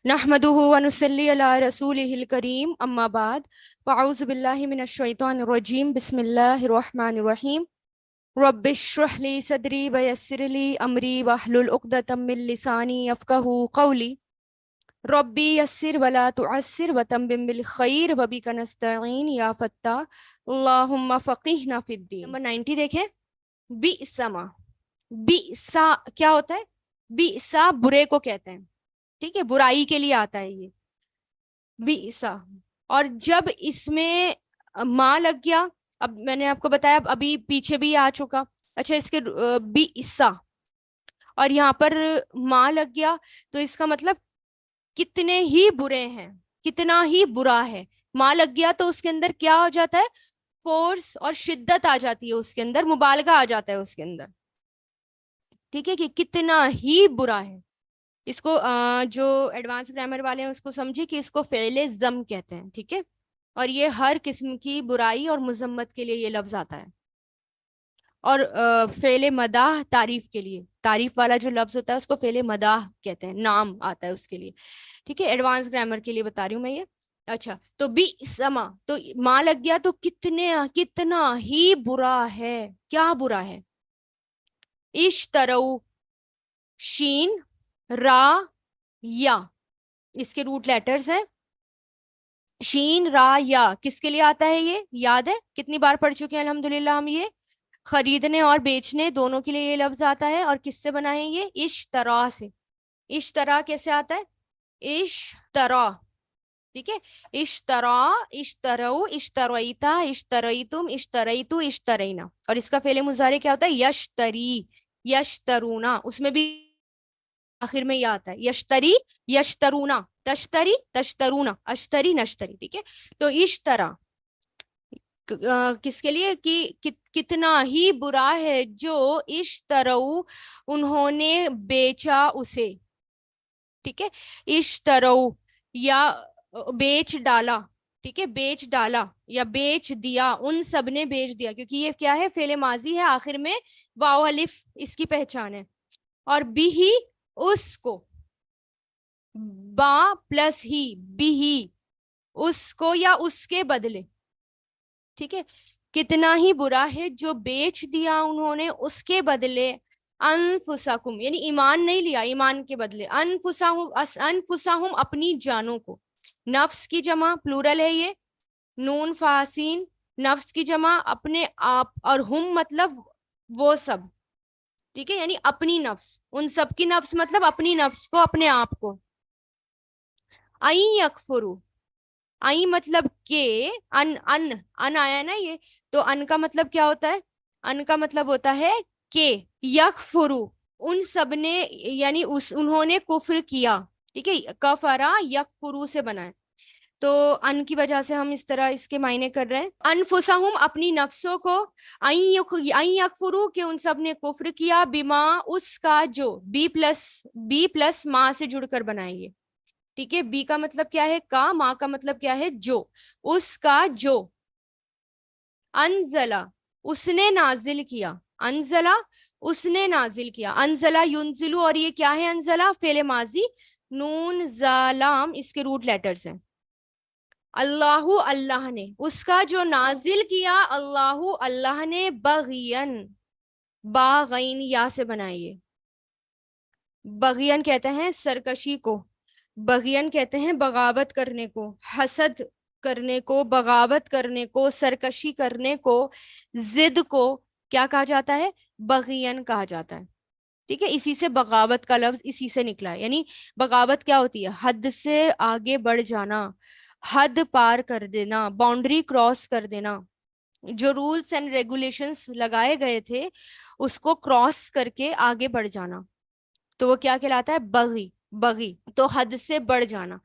نحمده ونصلي على رسوله الكريم اما بعد فاعوذ بالله من الشيطان الرجيم بسم الله الرحمن الرحيم رب اشرح لي صدري ويسر لي امري واحلل عقدة من لساني يفقهوا قولي ربي يسر ولا تعسر وتمم بالخير وبك نستعين يا فتاح اللهم فقهنا في الدين. نمبر 90 دیکھیں. بئسما. بئسا کیا ہوتا ہے؟ بئسا برے کو کہتے ہیں. ٹھیک ہے، برائی کے لیے آتا ہے یہ بئسا. اور جب اس میں ماں لگ گیا، اب میں نے آپ کو بتایا ابھی پیچھے بھی آ چکا. اچھا، اس کے بئسا اور یہاں پر ماں لگ گیا تو اس کا مطلب کتنے ہی برے ہیں، کتنا ہی برا ہے. ماں لگ گیا تو اس کے اندر کیا ہو جاتا ہے؟ فورس اور شدت آ جاتی ہے اس کے اندر، مبالغہ آ جاتا ہے اس کے اندر. ٹھیک ہے، کہ کتنا ہی برا ہے. اس کو جو ایڈوانس گرامر والے ہیں اس کو سمجھے کہ اس کو فعل ذم کہتے ہیں. ٹھیک ہے، اور یہ ہر قسم کی برائی اور مذمت کے لیے یہ لفظ آتا ہے. اور فعل مداح تعریف کے لیے، تعریف والا جو لفظ ہوتا ہے اس کو فعل مداح کہتے ہیں، نام آتا ہے اس کے لیے. ٹھیک ہے، ایڈوانس گرامر کے لیے بتا رہی ہوں میں یہ. اچھا، تو بئسما تو ماں لگ گیا تو کتنا ہی برا ہے. کیا برا ہے؟ اشترو، شین، را، یا، اس کے روٹ لیٹرز ہیں. شین، را، یا کس کے لیے آتا ہے؟ یہ یاد ہے کتنی بار پڑھ چکے ہیں الحمدللہ ہم. یہ خریدنے اور بیچنے دونوں کے لیے یہ لفظ آتا ہے. اور کس سے بنا ہے یہ؟ اشترا سے. اشترا کیسے آتا ہے؟ اشترا. ٹھیک ہے، اشترا، اشترو، اشتریتا، اشتریتم، اشتریتو، اشترینا. اور اس کا فعل مضارع کیا ہوتا ہے؟ یشتری، یشترونا. اس میں بھی آخر میں یہ آتا ہے یشتری، یشترونا، تشتری، تشترونا، اشتری، نشتری. ٹھیک ہے، تو اشترا کس کے لیے؟ کہ کتنا ہی برا ہے جو اشترو انہوں نے بیچا اسے. ٹھیک ہے، اشترو یا بیچ ڈالا. ٹھیک ہے، بیچ ڈالا یا بیچ دیا، ان سب نے بیچ دیا. کیونکہ یہ کیا ہے؟ فعل ماضی ہے، آخر میں واو الف اس کی پہچان ہے. اور بھی ہی اس کو، با پلس ہی، بھی ہی اس کو یا اس کے بدلے. ٹھیک ہے، کتنا ہی برا ہے جو بیچ دیا انہوں نے اس کے بدلے انفسکم، یعنی ایمان نہیں لیا، ایمان کے بدلے انفسہم اپنی جانوں کو. نفس کی جمع پلورل ہے یہ، نون فاسین، نفس کی جمع اپنے آپ، اور ہم مطلب وہ سب. ٹھیک ہے، یعنی اپنی نفس، ان سب کی نفس مطلب اپنی نفس کو، اپنے آپ کو. این یکفرو، آئی مطلب کہ ان آیا نا یہ، تو ان کا مطلب کیا ہوتا ہے؟ ان کا مطلب ہوتا ہے کہ یکفرو، ان سب نے، یعنی انہوں نے کفر کیا. ٹھیک ہے، کفرا یکفرو سے بنا ہے، تو ان کی وجہ سے ہم اس طرح اس کے معنی کر رہے ہیں. انفسہم اپنی نفسوں کو، این یکفرو کہ ان سب نے کفر کیا، بما اس کا جو، بی پلس ماں سے جڑ کر بنائیں گے. ٹھیک ہے، بی کا مطلب کیا ہے؟ کا. ماں کا مطلب کیا ہے؟ جو. اس کا جو، انزلہ اس نے نازل کیا، انزلہ اس نے نازل کیا، انزلہ ینزلو. اور یہ کیا ہے؟ انزلہ فعل ماضی، نون زالام اس کے روٹ لیٹرز ہیں. اللہ اللہ نے، اس کا جو نازل کیا، اللہ اللہ نے، بغین، باغین یا سے بنائیے. بغین کہتے ہیں سرکشی کو، بغین کہتے ہیں بغاوت کرنے کو، حسد کرنے کو، بغاوت کرنے کو، سرکشی کرنے کو، ضد کو کیا کہا جاتا ہے؟ بغین کہا جاتا ہے. ٹھیک ہے، اسی سے بغاوت کا لفظ اسی سے نکلا ہے. یعنی بغاوت کیا ہوتی ہے؟ حد سے آگے بڑھ جانا، حد پار کر دینا، باؤنڈری کراس کر دینا. جو رولز اینڈ ریگولیشنز لگائے گئے تھے اس کو کراس کر کے آگے بڑھ جانا، تو وہ کیا کہلاتا ہے؟ بغی. بغی تو حد سے بڑھ جانا.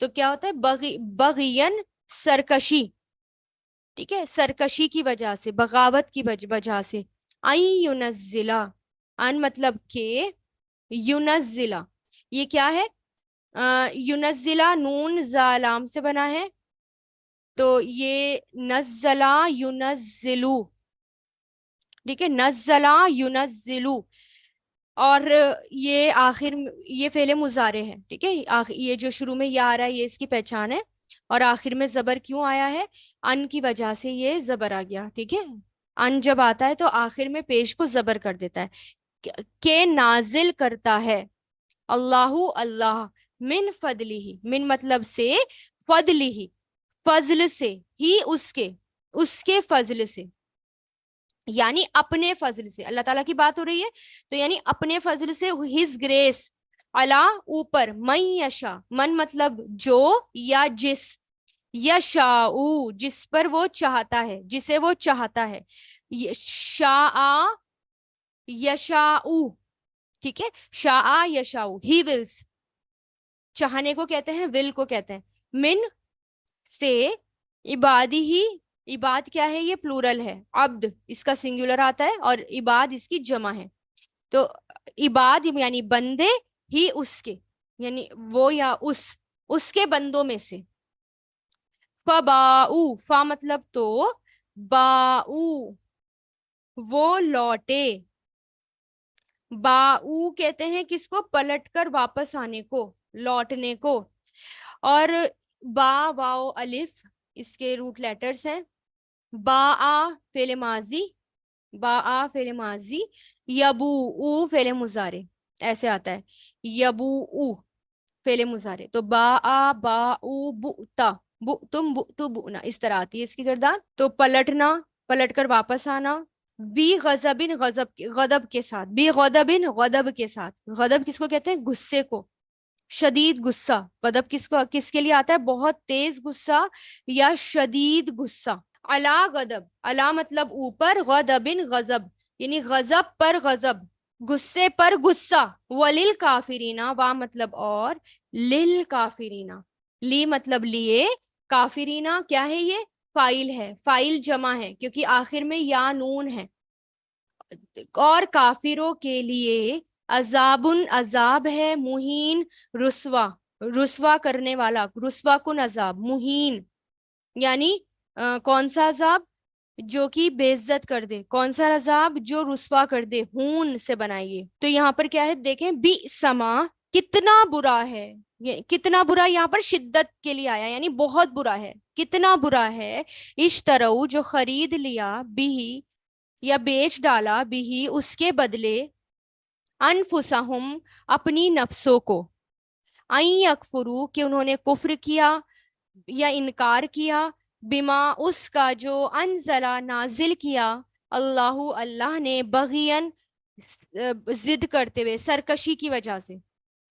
تو کیا ہوتا ہے؟ بغین سرکشی. ٹھیک ہے، سرکشی کی وجہ سے، بغاوت کی وجہ سے. ینزلہ، ان مطلب کہ، ینزلہ یہ کیا ہے؟ ینزلہ نون زالام سے بنا ہے، تو یہ نزلہ ینزلو. ٹھیک ہے، نزلہ ینزلو. اور یہ آخر یہ فعل مضارع ہے، ٹھیک ہے، یہ جو شروع میں یہ آ رہا ہے یہ اس کی پہچان ہے، اور آخر میں زبر کیوں آیا ہے؟ ان کی وجہ سے یہ زبر آ گیا، ٹھیک ہے۔ ان جب آتا ہے تو آخر میں پیش کو زبر کر دیتا ہے، کہ نازل کرتا ہے اللہ اللہ، من فضلی ہی، من مطلب سے، فضلی ہی فضل سے، ہی اس کے فضل سے، یعنی اپنے فضل سے، اللہ تعالیٰ کی بات ہو رہی ہے تو یعنی اپنے فضل سے، ہز گریس، اللہ اوپر، من یشا، من مطلب جو یا جس، یشاء جس پر وہ چاہتا ہے، جسے وہ چاہتا ہے، شاء یشاء، ٹھیک ہے، شاء یشاء، ہی ولس، چاہنے کو کہتے ہیں، ول کو کہتے ہیں، من سے، عبادی ہی، عباد کیا ہے؟ یہ پلورل ہے، عبد اس کا سنگولر آتا ہے اور عباد اس کی جمع ہے، تو عباد یعنی بندے، ہی اس کے یعنی وہ یا اس کے بندوں میں سے، فباؤ، فا مطلب تو، باؤ وہ لوٹے، باؤ کہتے ہیں کس کو؟ پلٹ کر واپس آنے کو، لوٹنے کو، اور با واو الف اس کے روٹ لیٹرز ہیں، با آ فعل ماضی، با آ فعل ماضی، یبو او فعل مضارع، ایسے آتا ہے، یبو او فعل مضارع، تو با آ با او بؤتا، تم بؤتو بؤنا، اس طرح آتی ہے اس کی گردان، تو پلٹنا، پلٹ کر واپس آنا، بی غضبن، غضب کے ساتھ، بی غضبن غضب کے ساتھ، غضب کس کو کہتے ہیں؟ غصے کو، شدید غصہ، غضب کس کے لیے آتا ہے؟ بہت تیز غصہ یا شدید غصہ، علا غضب، علا مطلب اوپر، غضبن غضب یعنی غضب پر غضب، غصے پر غصہ، ولیل کافرینا، وا مطلب اور، لل کافرینا، لی مطلب لیے، کافرینا کیا ہے؟ یہ فائل ہے، فائل جمع ہے کیونکہ آخر میں یا نون ہے، اور کافروں کے لیے عذاب، عذاب ہے، مہین، رسوا، رسوا کرنے والا، رسوا کن عذاب، مہین یعنی کون سا عذاب؟ جو کہ بے عزت کر دے، کون سا عذاب؟ جو رسوا کر دے، ہون سے بنائیے، تو یہاں پر کیا ہے دیکھیں، بی سما، کتنا برا ہے، کتنا برا یہاں پر شدت کے لیے آیا، یعنی بہت برا ہے، کتنا برا ہے، اشترو جو خرید لیا، بھی یا بیچ ڈالا، بھی اس کے بدلے، انفسہم اپنی نفسوں کو، این یکفرو کہ انہوں نے کفر کیا یا انکار کیا، بما اس کا جو انزلہ نازل کیا، اللہ اللہ نے، بغین ضد کرتے ہوئے، سرکشی کی وجہ سے،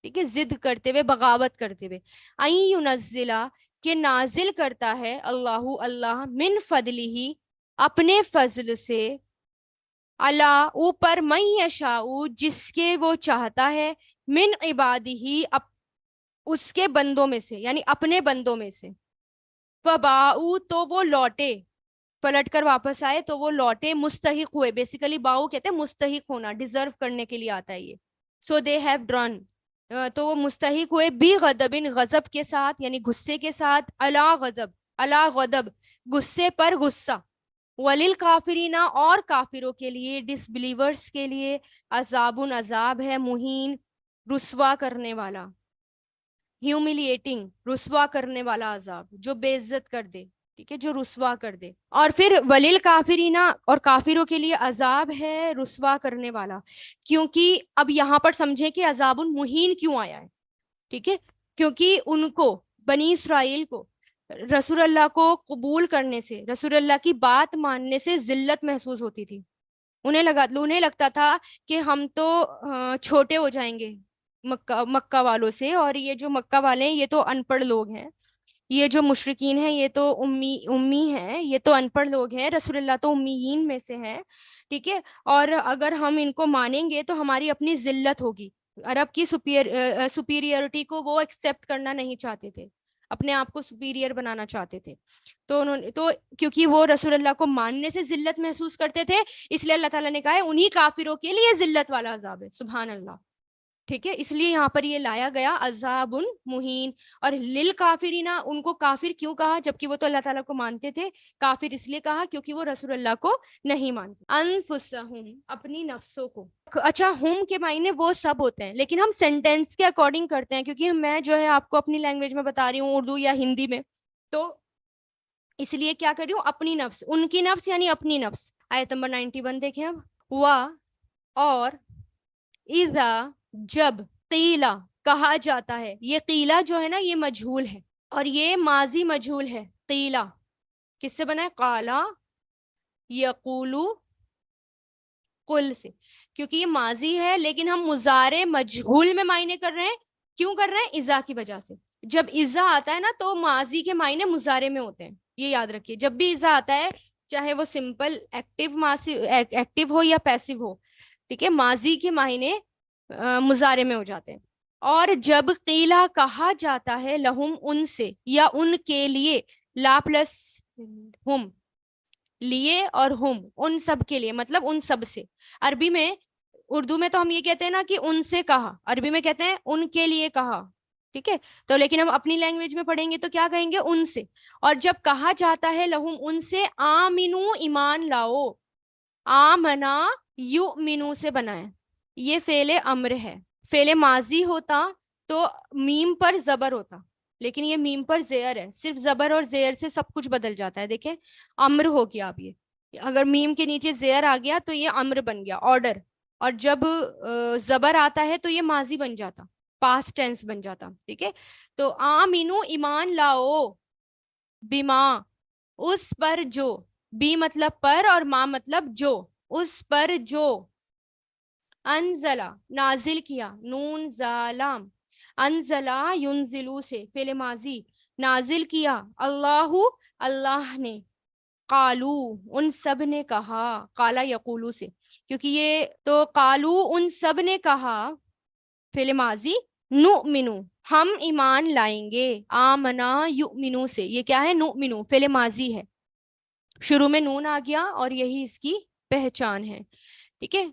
ٹھیک ہے، ضد کرتے ہوئے، بغاوت کرتے ہوئے، این ینزلہ کہ نازل کرتا ہے اللہ اللہ، من فضلہ اپنے فضل سے، اللہ اوپر، من یشاء جس کے وہ چاہتا ہے، من عبادہ اس کے بندوں میں سے، یعنی اپنے بندوں میں سے، فباؤ تو وہ لوٹے، پلٹ کر واپس آئے تو وہ لوٹے، مستحق ہوئے، بیسیکلی باؤ کہتے ہیں مستحق ہونا، ڈیزرو کرنے کے لیے آتا ہے یہ، سو دے ہیو ڈرن، تو وہ مستحق ہوئے، بی غضبن غضب کے ساتھ یعنی غصے کے ساتھ، علا غضب، علا غضب غصے پر غصہ، ولیل کافرینہ اور کافروں کے لیے، ڈس بلیورز کے لیے، عذاب عذاب ہے، مہین رسوا کرنے والا، ہیوملیٹنگ رسوا کرنے والا عذاب، جو بے عزت کر دے، ٹھیک ہے، جو رسوا کر دے، اور پھر ولیل کافرینہ اور کافروں کے لیے عذاب ہے رسوا کرنے والا، کیونکہ اب یہاں پر سمجھیں کہ عذاب المہین کیوں آیا ہے، ٹھیک ہے، کیونکہ ان کو، بنی اسرائیل کو، رسول اللہ کو قبول کرنے سے، رسول اللہ کی بات ماننے سے ذلت محسوس ہوتی تھی، انہیں لگتا تھا کہ ہم تو چھوٹے ہو جائیں گے مکہ والوں سے، اور یہ جو مکہ والے ہیں یہ تو ان پڑھ لوگ ہیں، یہ جو مشرکین ہیں یہ تو امی ہیں، یہ تو ان پڑھ لوگ ہیں، رسول اللہ تو امیین میں سے ہیں، ٹھیک ہے، اور اگر ہم ان کو مانیں گے تو ہماری اپنی ذلت ہوگی، عرب کی سپیریئرٹی کو وہ ایکسیپٹ کرنا نہیں چاہتے تھے، اپنے آپ کو سپیریئر بنانا چاہتے تھے، تو کیونکہ وہ رسول اللہ کو ماننے سے ذلت محسوس کرتے تھے، اس لیے اللہ تعالیٰ نے کہا ہے انہی کافروں کے لیے ذلت والا عذاب ہے، سبحان اللہ، ٹھیک ہے، اس لیے یہاں پر یہ لایا گیا عذاب مہین. اور للکافرین، ان کو کافر کیوں کہا جبکہ وہ تو اللہ تعالیٰ کو مانتے تھے؟ کافر اس لیے کہا کیونکہ وہ رسول اللہ کو نہیں مانتے. انفسہم، اپنی نفسوں کو. اچھا، ہم کے معنی وہ سب ہوتے ہیں، لیکن ہم سینٹینس کے اکارڈنگ کرتے ہیں، کیونکہ میں جو ہے آپ کو اپنی لینگویج میں بتا رہی ہوں، اردو یا ہندی میں، تو اس لیے کیا کر رہی ہوں، اپنی نفس، ان کی نفس یعنی اپنی نفس. آیت نمبر 91 دیکھیں اب. اور اذا، جب، قیلا، کہا جاتا ہے. یہ قیلا جو ہے نا یہ مجہول ہے، اور یہ ماضی مجہول ہے. قیلا کس سے بنا ہے؟ قالا یقولو قل سے. کیونکہ یہ ماضی ہے لیکن ہم مضارع مجہول میں معنی کر رہے ہیں. کیوں کر رہے ہیں؟ اذا کی وجہ سے. جب اذا آتا ہے نا تو ماضی کے معنی مضارع میں ہوتے ہیں، یہ یاد رکھیے. جب بھی اذا آتا ہے، چاہے وہ سمپل ایکٹیو ہو یا پیسو ہو، ٹھیک ہے، ماضی کے معنی مضارع میں ہو جاتے ہیں. اور جب قیلا کہا جاتا ہے لہم ان سے یا ان کے لیے، لا پلس ہم، لیے اور ہم، ان سب کے لیے، مطلب ان سب سے. عربی میں، اردو میں تو ہم یہ کہتے ہیں نا کہ ان سے کہا، عربی میں کہتے ہیں ان کے لیے کہا. ٹھیک ہے، تو لیکن ہم اپنی لینگویج میں پڑھیں گے تو کیا کہیں گے؟ ان سے. اور جب کہا جاتا ہے لہم ان سے، آمنو، ایمان لاؤ. آمنا یؤمنو سے بنا ہے، یہ فعل امر ہے. فعل ماضی ہوتا تو میم پر زبر ہوتا، لیکن یہ میم پر زیر ہے. صرف زبر اور زیر سے سب کچھ بدل جاتا ہے. دیکھیں، امر ہو گیا. اب یہ اگر میم کے نیچے زیر آ گیا تو یہ امر بن گیا، آرڈر. اور جب زبر آتا ہے تو یہ ماضی بن جاتا، پاسٹ ٹینس بن جاتا. ٹھیک ہے، تو آمینو، ایمان لاؤ، بما، اس پر جو، بی مطلب پر اور ما مطلب جو، اس پر جو، انزلہ، نازل کیا، نون زالام، انزلہ ینزلو سے، فعل ماضی، نازل کیا، اللہ، اللہ نے، قالو، ان سب نے کہا، قالا یقولو سے، کیونکہ یہ تو قالو، ان سب نے کہا، فعل ماضی، نؤمنو، ہم ایمان لائیں گے، آمنا یؤمنو سے، یہ کیا ہے؟ نؤمنو، فعل ماضی ہے، شروع میں نون آ گیا اور یہی اس کی پہچان ہے. ٹھیک ہے،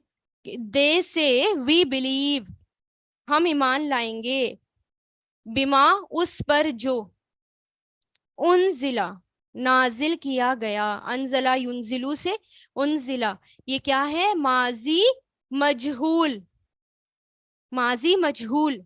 دے سے، وی بلیو، ہم ایمان لائیں گے، بما، اس پر جو، انزلہ، نازل کیا گیا، انزلہ ینزلو سے، انزلہ، یہ کیا ہے؟ ماضی مجہول، ماضی مجہول،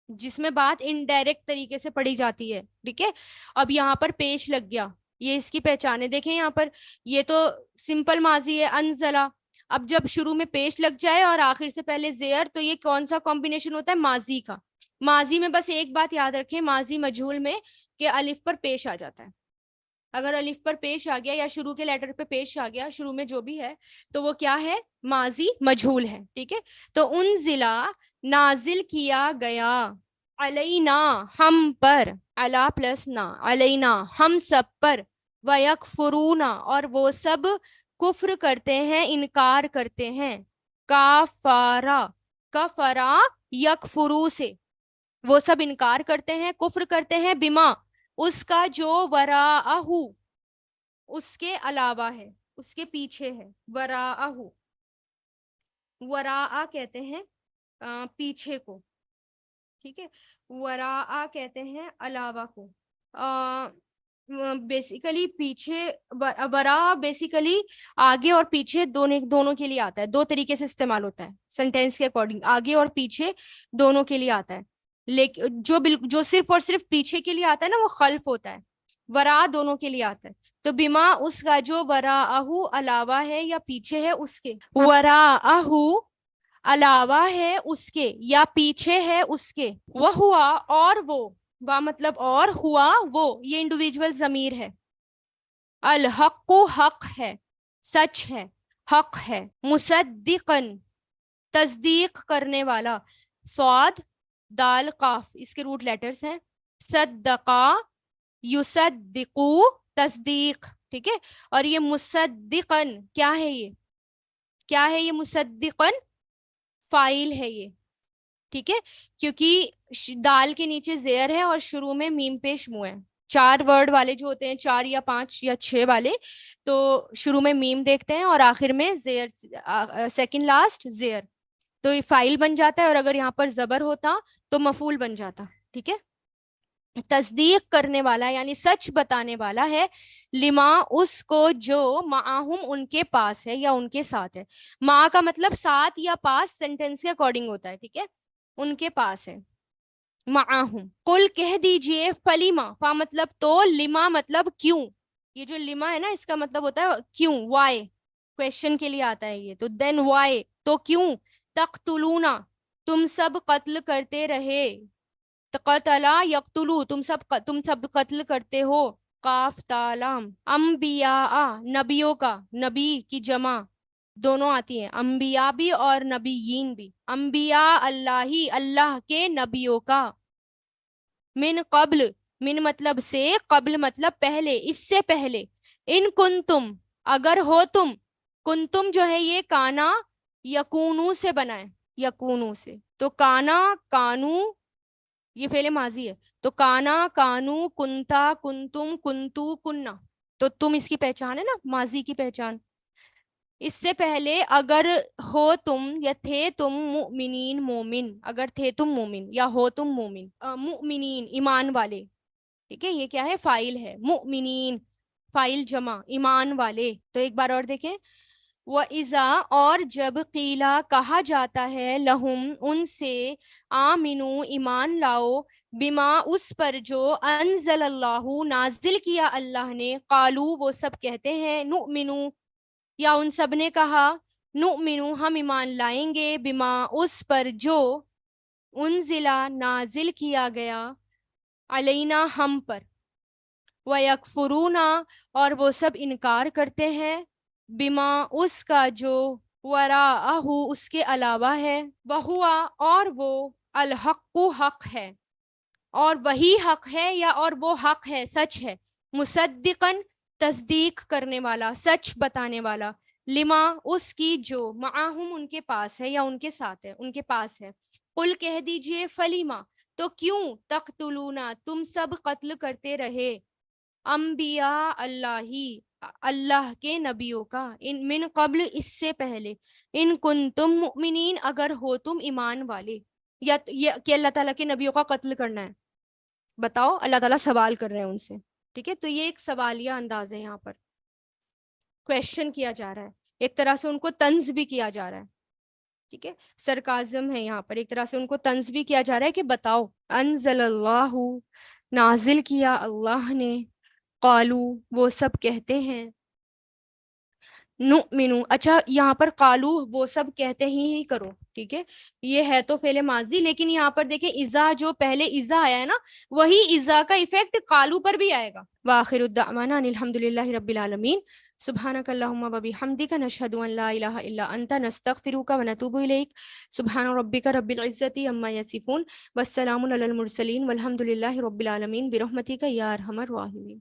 جس میں بات انڈائریکٹ طریقے سے پڑھی جاتی ہے. ٹھیک ہے، اب یہاں پر پیش لگ گیا، یہ اس کی پہچان ہے. دیکھیں یہاں پر یہ تو سمپل ماضی ہے، انزلہ. اب جب شروع میں پیش لگ جائے اور آخر سے پہلے زیر، تو یہ کون سا کمبینیشن ہوتا ہے؟ ماضی کا. ماضی میں بس ایک بات یاد رکھیں، ماضی مجہول میں، کہ الف پر پیش آ جاتا ہے. اگر الف پر پیش آ گیا یا شروع کے لیٹر پہ پیش آ گیا، شروع میں جو بھی ہے، تو وہ کیا ہے؟ ماضی مجہول ہے. ٹھیک ہے، تو انزلہ، نازل کیا گیا، علینا، ہم پر، علا پلس نا، علینا، ہم سب پر، ویکفرون، اور وہ سب کفر کرتے ہیں، انکار کرتے ہیں، کافارا، کفرا یکفرو سے، وہ سب انکار کرتے ہیں، کفر کرتے ہیں، بما، اس کا جو، وراءہ، اس کے علاوہ ہے، اس کے پیچھے ہے، وراءہ، وراء کہتے ہیں پیچھے کو. ٹھیک ہے، وراء کہتے ہیں علاوہ کو. بیسیکلی پیچھے، ورا بیسیکلی آگے اور پیچھے دونوں کے لیے آتا ہے. دو طریقے سے استعمال ہوتا ہے سینٹینس کے اکارڈنگ، آگے اور پیچھے دونوں کے لیے آتا ہے. لیکن جو صرف اور صرف پیچھے کے لیے آتا ہے نا، وہ خلف ہوتا ہے. ورا دونوں کے لیے آتا ہے. تو بما، اس کا جو، وراءہ، علاوہ ہے یا پیچھے ہے اس کے، وراءہ، علاوہ ہے اس کے یا پیچھے ہے اس کے، وہ ہوا، اور وہ، وا مطلب اور، ہوا وہ، یہ انڈیویجول ضمیر ہے، الحق، حق ہے، سچ ہے، حق ہے، مصدقن، تصدیق کرنے والا، صاد، دال، قاف، اس کے روٹ لیٹرز ہیں، صدقا، یصدقو، تصدیق. ٹھیک ہے، اور یہ مصدقن کیا ہے؟ یہ کیا ہے؟ یہ مصدقن فائل ہے یہ. ٹھیک ہے، کیونکہ دال کے نیچے زیر ہے اور شروع میں میم پیش منہ ہے. 4 ورڈ والے جو ہوتے ہیں، 4 یا 5 یا 6 والے، تو شروع میں میم دیکھتے ہیں اور آخر میں زیر، سیکنڈ لاسٹ زیر. تو یہ فائل بن جاتا ہے، اور اگر یہاں پر زبر ہوتا تو مفعول بن جاتا. ٹھیک ہے. تصدیق کرنے والا یعنی سچ بتانے والا ہے، لما اس کو جو معاہم ان کے پاس ہے یا ان کے ساتھ ہے. ماں کا مطلب ساتھ یا پاس سینٹینس کے اکارڈنگ ہوتا ہے. ٹھیک ہے. ان کے پاس ہے معاہم. قل کہہ دیجئے، فلیما فا مطلب تو، لما مطلب کیوں. یہ جو لما ہے نا اس کا مطلب ہوتا ہے کیوں، وائی، کویشچن کے لیے آتا ہے یہ. تو دین وائی، تو کیوں، تقتلونا تم سب قتل کرتے رہے، قتلا یقتلو تم سب قتل کرتے ہو، قاف تالام، انبیاء نبیوں کا، نبی کی جمع دونوں آتی ہیں، انبیاء بھی اور نبیین بھی. انبیاء اللہ، اللہ کے نبیوں کا. من قبل، من مطلب سے، قبل مطلب پہلے، اس سے پہلے. ان کنتم اگر ہو تم، کنتم جو ہے یہ کانا یکونو سے بنا ہے، یکونو سے. تو کانا کانو یہ فعل ماضی ہے، تو کانا کانو، کنتا کنتم، کنتو کننا. تو تم اس کی پہچان ہے نا، ماضی کی پہچان. اس سے پہلے اگر ہو تم یا تھے تم مؤمنین مومن، اگر تھے تم مومن یا ہو تم مومن. مؤمنین ایمان والے. ٹھیک ہے. یہ کیا ہے، فائل ہے. مؤمنین فائل جمع، ایمان والے. تو ایک بار اور دیکھیں، وَإِذَا اور جب قیلا کہا جاتا ہے، لہم ان سے، آمنو ایمان لاؤ، بما اس پر جو، انزل اللہ نازل کیا اللہ نے، قالو وہ سب کہتے ہیں، نؤمنو یا ان سب نے کہا، نؤمنو ہم ایمان لائیں گے، بما اس پر جو، انزلا نازل کیا گیا، علینا ہم پر، وَيَكْفُرُونَ اور وہ سب انکار کرتے ہیں، بما اس کا جو، وراءہ اس کے علاوہ ہے، وہوا اور وہ، الحق حق ہے، اور وہی حق ہے یا اور وہ حق ہے، سچ ہے، مصدقاً تصدیق کرنے والا، سچ بتانے والا، لما اس کی جو، معاہم ان کے پاس ہے یا ان کے ساتھ ہے، ان کے پاس ہے. قل کہہ دیجئے، فلیما تو کیوں، تقتلونا تم سب قتل کرتے رہے، انبیاء اللہ اللہ کے نبیوں کا، ان من قبل اس سے پہلے، ان کنتم مؤمنین اگر ہو تم ایمان والے. یا کہ اللہ تعالیٰ کے نبیوں کا قتل کرنا ہے، بتاؤ. اللہ تعالیٰ سوال کر رہے ہیں ان سے. ٹھیک ہے. تو یہ ایک سوالیہ انداز ہے، یہاں پر کویشچن کیا جا رہا ہے، ایک طرح سے ان کو طنز بھی کیا جا رہا ہے. ٹھیک ہے. سرکازم ہے یہاں پر، ایک طرح سے ان کو طنز بھی کیا جا رہا ہے کہ بتاؤ. انزل اللہ نازل کیا اللہ نے، قالو وہ سب کہتے ہیں، نؤمنو اچھا یہاں پر قالو وہ سب کہتے ہی کرو. ٹھیک ہے. یہ ہے تو فعل ماضی، لیکن یہاں پر دیکھیں اذا جو پہلے اذا آیا ہے نا، وہی اذا کا ایفیکٹ قالو پر بھی آئے گا. واخر الدعوانا ان الحمدللہ رب العالمین. سبحانک اللہم وبحمدک، نشہد ان لا الہ الا انت، نستغفرک ونتوب الیک. سبحان ربک رب العزۃ عما یصفون، والسلام علی المرسلین، والحمدللہ رب العالمین، برحمتک یا ارحم الراحمین.